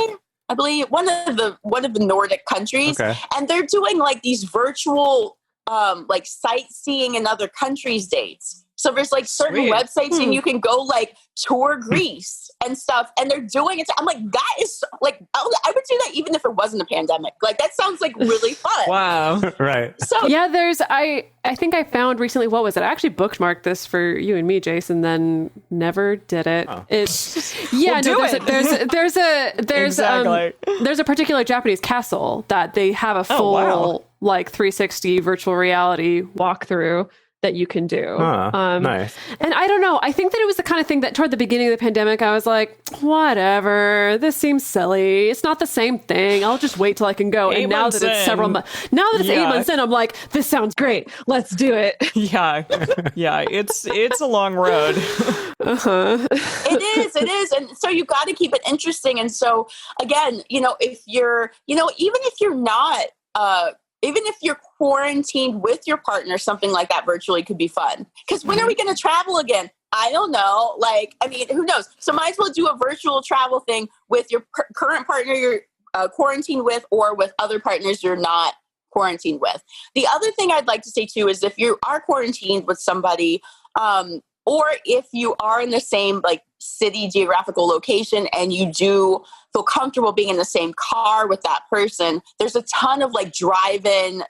I believe, one of the Nordic countries. Okay. And they're doing like these virtual like sightseeing in other countries dates. So there's like certain websites and you can go like tour Greece and stuff, and they're doing it. I'm like, that is like, I would do that even if it wasn't a pandemic. Like that sounds like really fun. Wow. Right. So yeah, I think I found recently, what was it? I actually bookmarked this for you and me, Jason, then never did it. Oh. It's yeah, there's a particular Japanese castle that they have a full like 360 virtual reality walkthrough that you can do. Nice. And I don't know, I think that it was the kind of thing that toward the beginning of the pandemic, I was like, whatever, this seems silly. It's not the same thing. I'll just wait till I can go. And now that it's several months, now that it's 8 months in, I'm like, this sounds great. Let's do it. Yeah. It's a long road. It is. And so you got to keep it interesting. And so again, you know, if you're, you know, even if you're not, even if you're quarantined with your partner, something like that virtually could be fun. Because when are we going to travel again? I don't know. Like, I mean, who knows? So might as well do a virtual travel thing with your current partner you're quarantined with, or with other partners you're not quarantined with. The other thing I'd like to say too is if you are quarantined with somebody, or if you are in the same like city geographical location and you do feel comfortable being in the same car with that person, there's a ton of like drive-through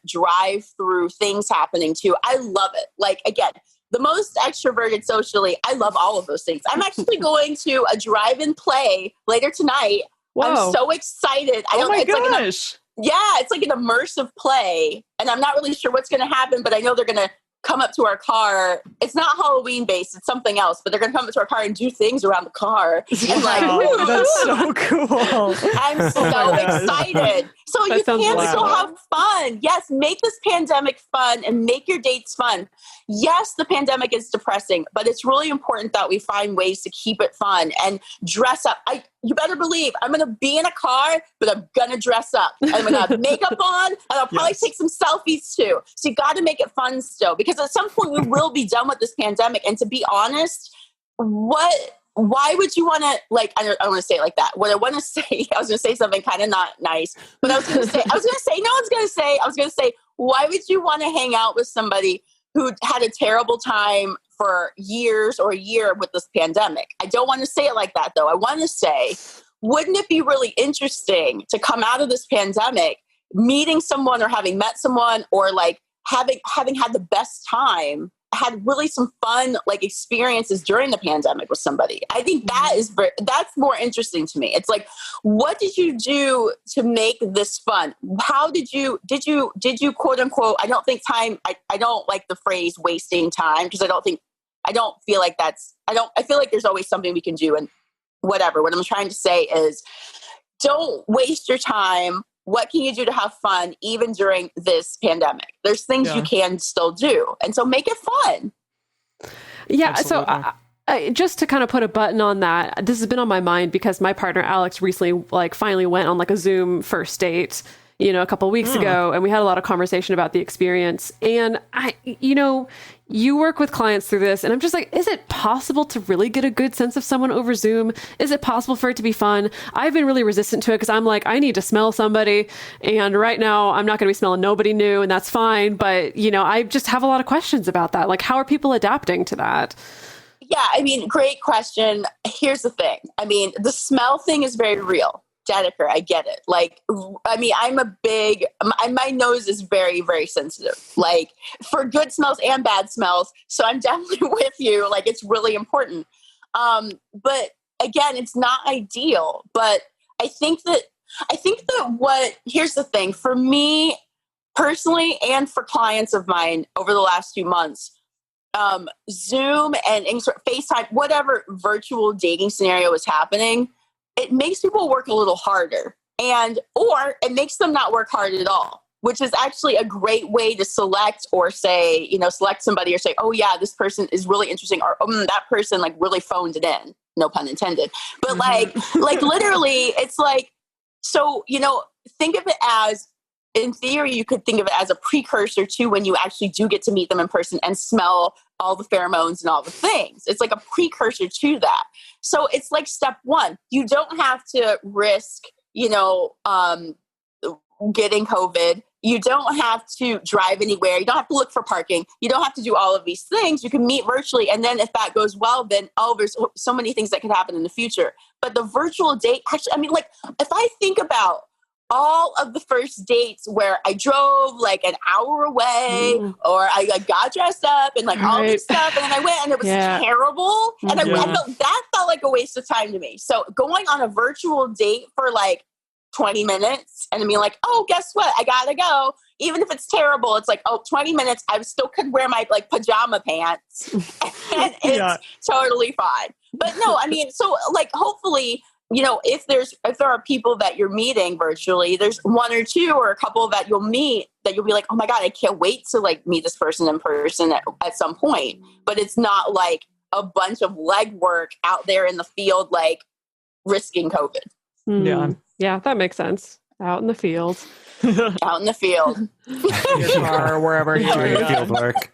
things happening too. I love it. Like, again, the most extroverted socially, I love all of those things. I'm actually going to a drive-in play later tonight. Whoa. I'm so excited. Gosh. It's like an immersive play, and I'm not really sure what's going to happen, but I know they're going to come up to our car. It's not Halloween based, it's something else, but they're going to come up to our car and do things around the car. And like, that's so cool. I'm so excited. So you can still have fun. Yes, make this pandemic fun and make your dates fun. Yes, the pandemic is depressing, but it's really important that we find ways to keep it fun and dress up. You better believe I'm going to be in a car, but I'm going to dress up. I'm going to have makeup on, and I'll probably take some selfies too. So you got to make it fun still, because at some point we will be done with this pandemic. And to be honest, why would you want to, like, I don't want to say it like that. What I want to say, I was going to say something kind of not nice, but I was going to say, why would you want to hang out with somebody who had a terrible time for years or a year with this pandemic? I don't want to say it like that, though. I want to say, wouldn't it be really interesting to come out of this pandemic meeting someone or having met someone, or like having had the best time had really some fun like experiences during the pandemic with somebody. I think that's more interesting to me. It's like, what did you do to make this fun? How did you quote unquote, I don't think time, I don't like the phrase wasting time, because I feel like I feel like there's always something we can do, and whatever. What I'm trying to say is, don't waste your time. What can you do to have fun even during this pandemic? There's things you can still do. And so make it fun. Yeah. Absolutely. So just to kind of put a button on that, this has been on my mind because my partner, Alex, recently finally went on a Zoom first date, a couple of weeks ago. And we had a lot of conversation about the experience. And you work with clients through this, and I'm just like, is it possible to really get a good sense of someone over Zoom? Is it possible for it to be fun? I've been really resistant to it because I'm like, I need to smell somebody. And right now I'm not going to be smelling nobody new, and that's fine. But, I just have a lot of questions about that. Like, how are people adapting to that? Yeah, I mean, great question. Here's the thing. I mean, the smell thing is very real. Dedeker, I get it. Like, I mean, my nose is very, very sensitive, like for good smells and bad smells. So I'm definitely with you. Like, it's really important. But again, it's not ideal, but I think that here's the thing for me personally, and for clients of mine over the last few months, Zoom and FaceTime, whatever virtual dating scenario is happening, it makes people work a little harder, or it makes them not work hard at all, which is actually a great way to select or say, select somebody or say, oh yeah, this person is really interesting, or that person like really phoned it in, no pun intended. But like literally it's like, so, think of it as, in theory, you could think of it as a precursor to when you actually do get to meet them in person and smell all the pheromones and all the things. It's like a precursor to that. So it's like step one. You don't have to risk, getting COVID. You don't have to drive anywhere. You don't have to look for parking. You don't have to do all of these things. You can meet virtually. And then if that goes well, then, there's so many things that could happen in the future. But the virtual date, actually, I mean, like, if I think about all of the first dates where I drove like an hour away, or I got dressed up and like all this stuff, and then I went and it was terrible, and I felt that felt like a waste of time to me. So going on a virtual date for like 20 minutes and being like, oh, guess what? I gotta go. Even if it's terrible, it's like, 20 minutes. I still could wear my like pajama pants and it's totally fine. But no, I mean, so like hopefully, if there are people that you're meeting virtually, there's one or two or a couple that you'll meet that you'll be like, oh my God, I can't wait to like meet this person in person at some point. But it's not like a bunch of legwork out there in the field, like risking COVID. Yeah, that makes sense. Out in the field. Out in the field. Your car or wherever you are. Doing field work.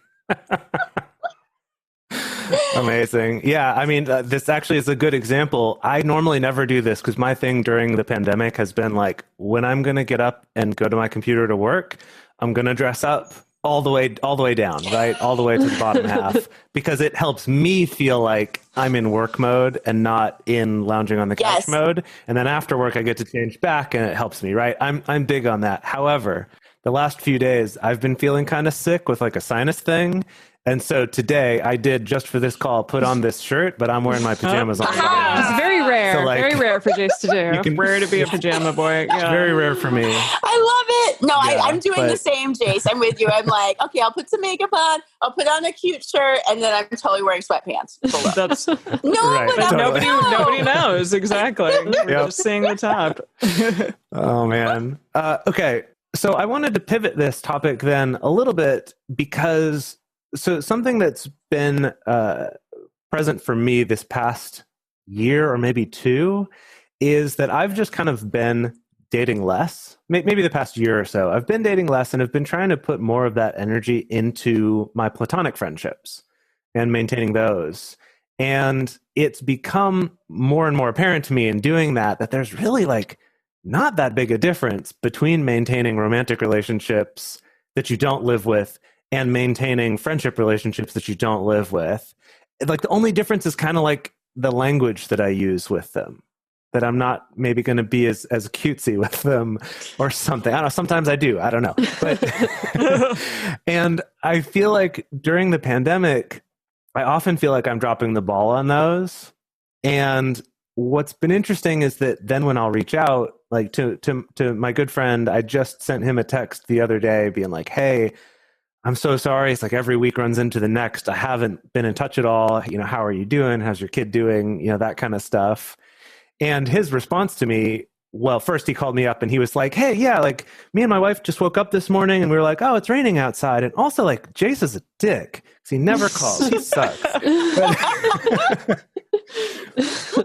Amazing. Yeah, I mean, this actually is a good example. I normally never do this because my thing during the pandemic has been like, when I'm going to get up and go to my computer to work, I'm going to dress up all the way down, right? All the way to the bottom half, because it helps me feel like I'm in work mode and not in lounging on the couch mode. And then after work, I get to change back and it helps me, right? I'm big on that. However, the last few days, I've been feeling kind of sick with like a sinus thing. And so today I did, just for this call, put on this shirt, but I'm wearing my pajamas on. It's very rare. So very rare for Jace to do. Rare to be a pajama boy. Yeah. Very rare for me. I love it. No, I'm doing the same, Jace. I'm with you. I'm like, okay, I'll put some makeup on. I'll put on a cute shirt, and then I'm totally wearing sweatpants. That's Nobody knows exactly. We're just seeing the top. Oh man. Okay. So I wanted to pivot this topic then a little bit because something that's been present for me this past year or maybe two is that I've just kind of been dating less. Maybe the past year or so. I've been dating less and have been trying to put more of that energy into my platonic friendships and maintaining those. And it's become more and more apparent to me in doing that there's really like not that big a difference between maintaining romantic relationships that you don't live with and maintaining friendship relationships that you don't live with. Like the only difference is kind of like the language that I use with them. that I'm not maybe going to be as cutesy with them or something. I don't know. Sometimes I do. I don't know. But and I feel like during the pandemic, I often feel like I'm dropping the ball on those. And what's been interesting is that then when I'll reach out, like to my good friend, I just sent him a text the other day being like, hey, I'm so sorry. It's like every week runs into the next. I haven't been in touch at all. How are you doing? How's your kid doing? That kind of stuff. And his response to me, well, first he called me up and he was like, hey, yeah, like me and my wife just woke up this morning and we were like, oh, it's raining outside. And also like Jace is a dick because he never calls. He sucks.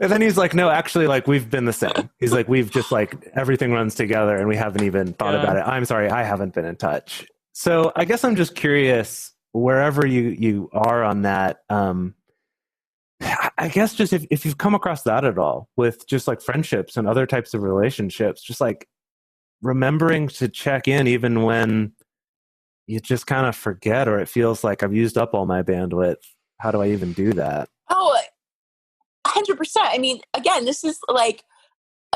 And then he's like, no, actually, like we've been the same. He's like, we've just like everything runs together and we haven't even thought about it. I'm sorry, I haven't been in touch. So I guess I'm just curious, wherever you are on that, I guess just if you've come across that at all with just like friendships and other types of relationships, just like remembering to check in even when you just kind of forget or it feels like I've used up all my bandwidth. How do I even do that? Oh, 100%. I mean, again, this is like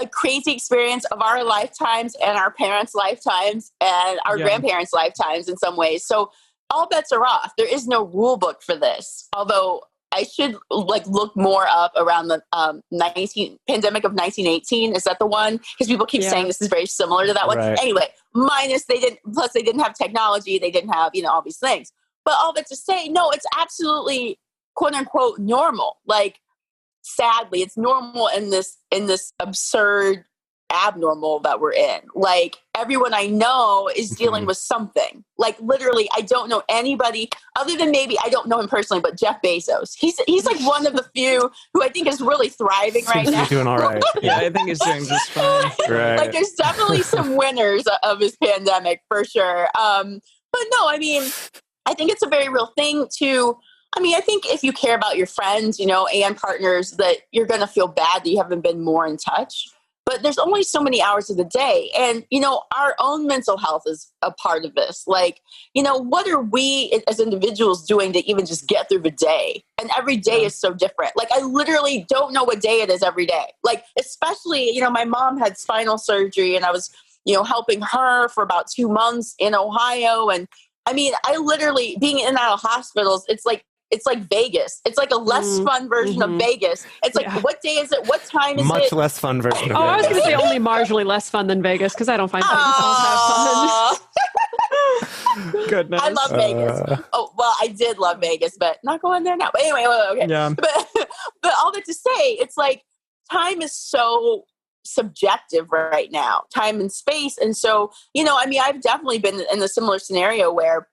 a crazy experience of our lifetimes and our parents' lifetimes and our grandparents' lifetimes in some ways. So all bets are off. There is no rule book for this, although I should like look more up around the pandemic of 1918. Is that the one? Because people keep saying this is very similar to that one. Right. Anyway, they didn't have technology. They didn't have, all these things. But all that to say, no, it's absolutely quote unquote normal. Like, sadly, it's normal in this absurd abnormal that we're in. Like everyone I know is dealing with something. Like literally, I don't know anybody other than maybe I don't know him personally, but Jeff Bezos. He's like one of the few who I think is really thriving right now. He's doing all right. Yeah, I think he's doing just fine. Right. Like there's definitely some winners of this pandemic for sure. But no, I mean, I think it's a very real thing too. I mean, I think if you care about your friends, and partners, that you're going to feel bad that you haven't been more in touch. But there's only so many hours of the day. And, our own mental health is a part of this. Like, what are we as individuals doing to even just get through the day? And every day is so different. Like, I literally don't know what day it is every day. Like, especially, my mom had spinal surgery and I was, helping her for about 2 months in Ohio. And I mean, I literally being in and out of hospitals, it's like Vegas. It's like a less fun version of Vegas. It's like, what day is it? What time is it? Much less fun version of Vegas. I was going to say only marginally less fun than Vegas because I don't find Vegas have fun. Goodness. I love Vegas. Oh, well, I did love Vegas, but not going there now. But anyway, okay. Yeah. But all that to say, it's like time is so subjective right now, time and space. And so, I mean, I've definitely been in a similar scenario where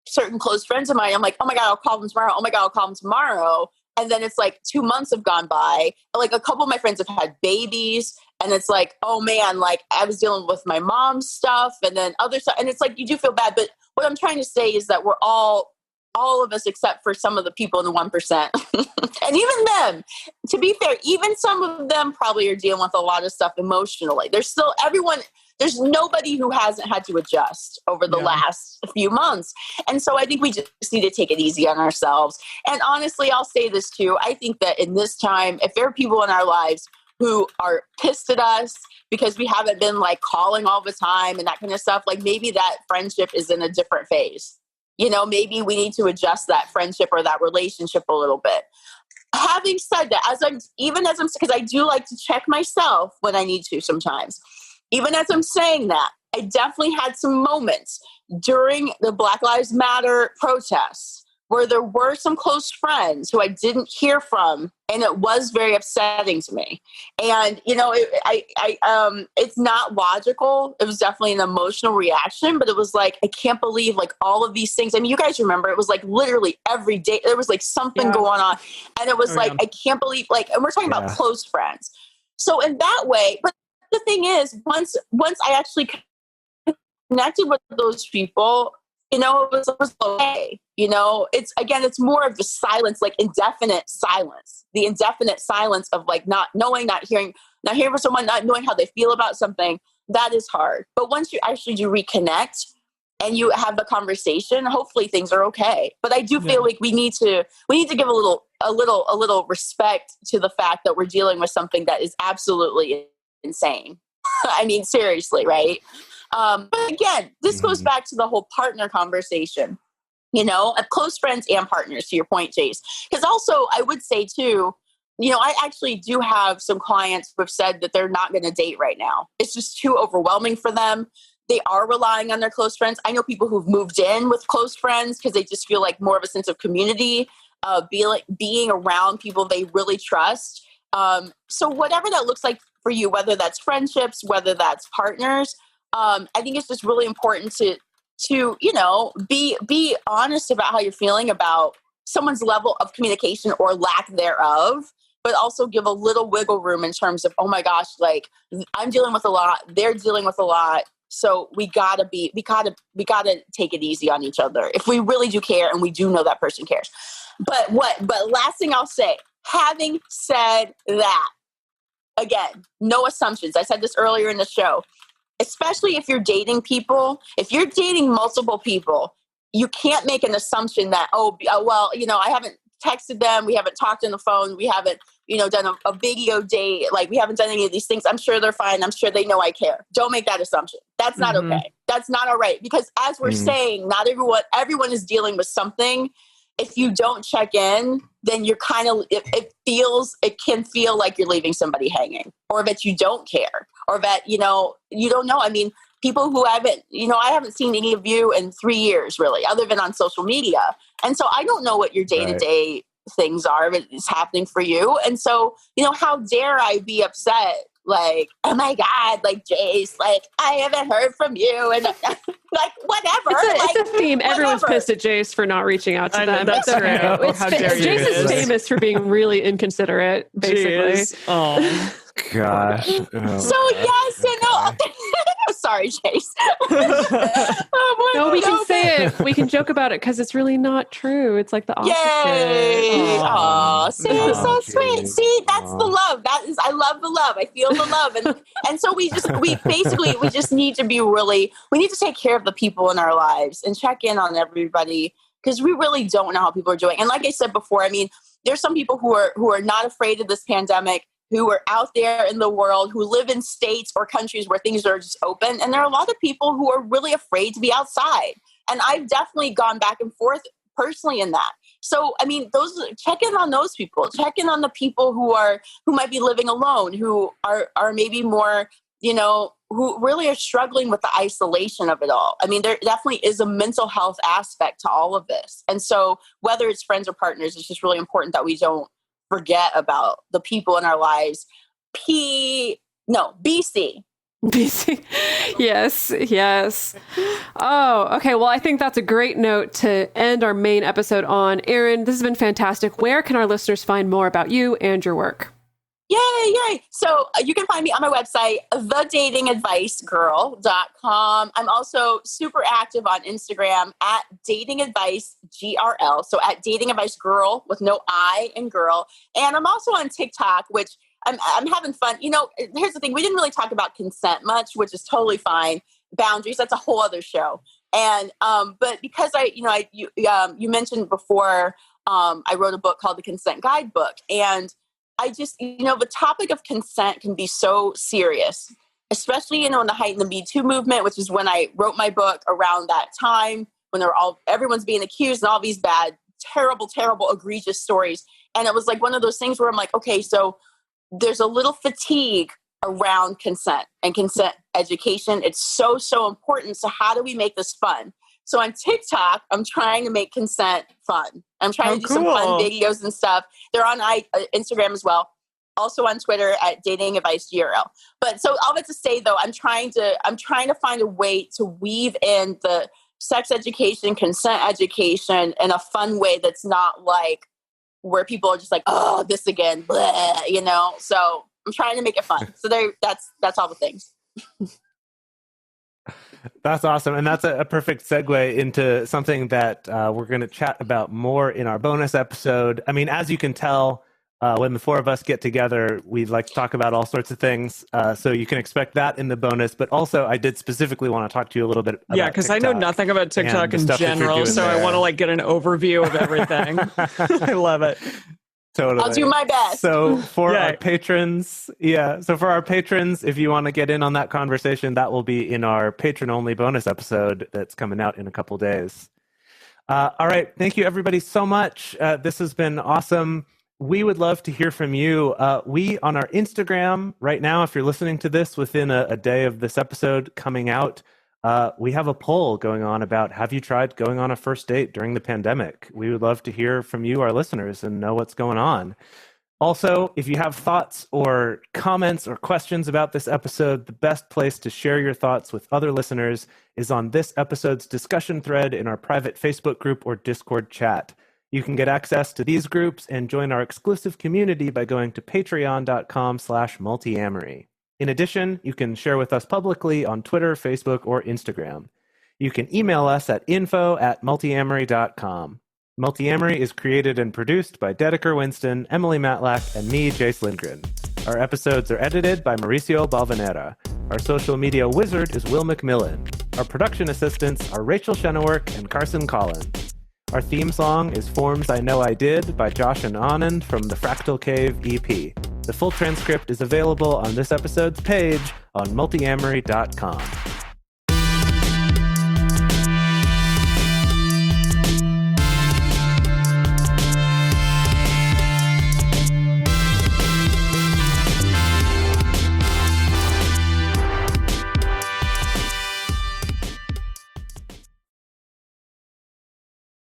certain close friends of mine, I'm like, oh my God, I'll call them tomorrow. Oh my God, I'll call them tomorrow. And then it's like 2 months have gone by. Like a couple of my friends have had babies. And it's like, oh man, like I was dealing with my mom's stuff and then other stuff. And it's like, you do feel bad. But what I'm trying to say is that we're all of us, except for some of the people in the 1%. And even them, to be fair, even some of them probably are dealing with a lot of stuff emotionally. There's nobody who hasn't had to adjust over the last few months. And so I think we just need to take it easy on ourselves. And honestly, I'll say this too. I think that in this time, if there are people in our lives who are pissed at us because we haven't been like calling all the time and that kind of stuff, like maybe that friendship is in a different phase. Maybe we need to adjust that friendship or that relationship a little bit. Having said that, because I do like to check myself when I need to sometimes. Even as I'm saying that, I definitely had some moments during the Black Lives Matter protests where there were some close friends who I didn't hear from, and it was very upsetting to me. And it's not logical. It was definitely an emotional reaction, but it was like I can't believe like all of these things. I mean, you guys remember it was like literally every day there was like something going on, and it was I can't believe like, and we're talking about close friends. So in that way, but the thing is, once I actually connected with those people, it was okay. It's more of the silence, like indefinite silence, the indefinite silence of like not knowing, not hearing from someone, not knowing how they feel about something. That is hard. But once you actually do reconnect and you have the conversation, hopefully things are okay. But I do feel like we need to give a little respect to the fact that we're dealing with something that is absolutely insane. I mean, seriously, right? But again, this goes back to the whole partner conversation, of close friends and partners, to your point, Jace. Because also, I would say too, I actually do have some clients who have said that they're not going to date right now. It's just too overwhelming for them. They are relying on their close friends. I know people who've moved in with close friends because they just feel like more of a sense of community, being around people they really trust. So whatever that looks like for you, whether that's friendships, whether that's partners, I think it's just really important to be honest about how you're feeling about someone's level of communication or lack thereof, but also give a little wiggle room in terms of, oh my gosh, like I'm dealing with a lot, they're dealing with a lot. So we gotta take it easy on each other if we really do care and we do know that person cares. But last thing I'll say, having said that, again, no assumptions. I said this earlier in the show, especially if you're dating people, if you're dating multiple people, you can't make an assumption that, I haven't texted them, we haven't talked on the phone, we haven't, done a video date, like we haven't done any of these things. I'm sure they're fine. I'm sure they know I care. Don't make that assumption. That's not okay. That's not all right. Because as we're saying, not everyone is dealing with something. If you don't check in, then you're kind of, it can feel like you're leaving somebody hanging, or that you don't care, or that, you don't know. I mean, people who I haven't seen any of you in 3 years really, other than on social media. And so I don't know what your day-to-day things are that is happening for you. And so, how dare I be upset? Like, oh my God, like Jace, like I haven't heard from you, and like whatever. It's a theme. Whatever. Everyone's pissed at Jace for not reaching out to them. That's true. How dare you? Jace is famous for being really inconsiderate, basically. Jeez. Oh gosh. So yes and no. Sorry, Jace. No, we can say it. We can joke about it because it's really not true. It's like the opposite. Yay! Aw, so Geez. sweet. See, that's the love. I love the love. I feel the love, and so we just need to we need to take care of the people in our lives and check in on everybody, because we really don't know how people are doing. And like I said before, I mean, there's some people who are not afraid of this pandemic, who are out there in the world, who live in states or countries where things are just open. And there are a lot of people who are really afraid to be outside. And I've definitely gone back and forth personally in that. So, I mean, check in on those people, check in on the people who might be living alone, who are maybe more, who really are struggling with the isolation of it all. I mean, there definitely is a mental health aspect to all of this. And so whether it's friends or partners, it's just really important that we don't forget about the people in our lives. BC. Yes. Oh, okay. Well, I think that's a great note to end our main episode on. Erin, this has been fantastic. Where can our listeners find more about you and your work? Yay. So you can find me on my website, thedatingadvicegirl.com. I'm also super active on Instagram at datingadvicegrl. So at datingadvicegirl with no I in girl. And I'm also on TikTok, which I'm having fun. Here's the thing. We didn't really talk about consent much, which is totally fine. Boundaries, that's a whole other show. And, but because you mentioned before, I wrote a book called The Consent Guidebook. And I just, the topic of consent can be so serious, especially, in the height of the Me Too movement, which is when I wrote my book around that time, when everyone's being accused and all these bad, terrible, terrible, egregious stories. And it was like one of those things where I'm like, okay, so there's a little fatigue around consent and consent education. It's so, so important. So how do we make this fun? So on TikTok, I'm trying to make consent fun. I'm trying to do some fun videos and stuff. They're on Instagram as well. Also on Twitter at datingadvicegrl. But so all that to say though, I'm trying to find a way to weave in the sex education, consent education in a fun way that's not like where people are just like, oh, this again, blah, So I'm trying to make it fun. So that's all the things. That's awesome. And that's a perfect segue into something that we're going to chat about more in our bonus episode. I mean, as you can tell, When the four of us get together, we like to talk about all sorts of things. So you can expect that in the bonus. But also, I did specifically want to talk to you a little bit about because I know nothing about TikTok in general, so I want to like get an overview of everything. I love it. Totally. I'll do my best. So for our patrons, if you want to get in on that conversation, that will be in our patron-only bonus episode that's coming out in a couple days. All right. Thank you, everybody, so much. This has been awesome. We would love to hear from you. We, on our Instagram right now, if you're listening to this within a day of this episode coming out, we have a poll going on about, have you tried going on a first date during the pandemic? We would love to hear from you, our listeners, and know what's going on. Also, if you have thoughts or comments or questions about this episode, the best place to share your thoughts with other listeners is on this episode's discussion thread in our private Facebook group or Discord chat. You can get access to these groups and join our exclusive community by going to patreon.com/multiamory. In addition, you can share with us publicly on Twitter, Facebook, or Instagram. You can email us at info@multiamory.com. Multiamory is created and produced by Dedeker Winston, Emily Matlack, and me, Jace Lindgren. Our episodes are edited by Mauricio Balvanera. Our social media wizard is Will McMillan. Our production assistants are Rachel Shennework and Carson Collins. Our theme song is Forms I Know I Did by Josh and Anand from the Fractal Cave EP. The full transcript is available on this episode's page on multiamory.com.